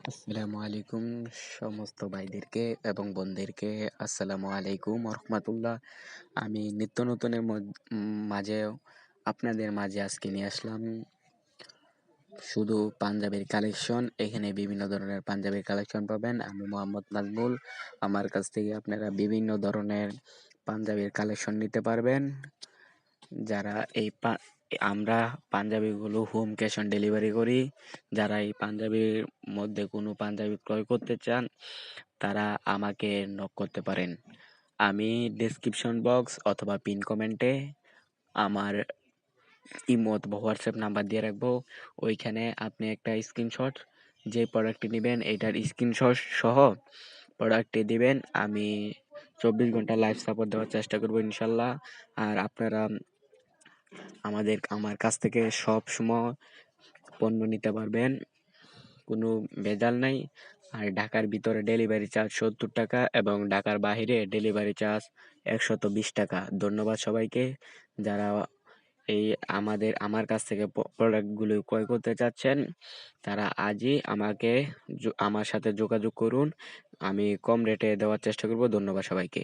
আসসালামু আলাইকুম সমস্ত ভাইদেরকে এবং বোনদেরকে আসসালামু আলাইকুম রহমতুল্লাহ। আমি নিত্য নতুনের মাঝে আপনাদের মাঝে আজকে নিয়ে আসলাম শুধু পাঞ্জাবির কালেকশন। এখানে বিভিন্ন ধরনের পাঞ্জাবির কালেকশন পাবেন। আমি মোহাম্মদ নাজমুল। আমার কাছ থেকে আপনারা বিভিন্ন ধরনের পাঞ্জাবির কালেকশন নিতে পারবেন। যারা আমরা পাঞ্জাবিগুলো হোম ক্যাশ অন ডেলিভারি করি। যারা এই পাঞ্জাবির মধ্যে কোনো পাঞ্জাবি ক্রয় করতে চান তারা আমাকে নক করতে পারেন। আমি ডেসক্রিপশন বক্স অথবা পিন কমেন্টে আমার ইমো অথবা হোয়াটসঅ্যাপ নাম্বার দিয়ে রাখবো। ওইখানে আপনি একটা স্ক্রিনশট, যে প্রোডাক্টটি নেবেন এইটার স্ক্রিনশট সহ প্রোডাক্টটি দিবেন। আমি 24 ঘন্টা লাইভ সাপোর্ট দেওয়ার চেষ্টা করবো ইনশাল্লাহ। আর আপনারা আমার কাছ থেকে সব সময় পণ্য নিতে পারবেন, কোনো ভেজাল নাই। আর ঢাকার ভিতরে ডেলিভারি চার্জ 70 টাকা এবং ঢাকার বাইরে ডেলিভারি চার্জ 120 টাকা। ধন্যবাদ সবাইকে যারা এই আমার কাছ থেকে প্রোডাক্টগুলো ক্রয় করতে চাচ্ছেন। তারা আজই আমার সাথে যোগাযোগ করুন। আমি কম রেটে দেওয়ার চেষ্টা করব। ধন্যবাদ সবাইকে।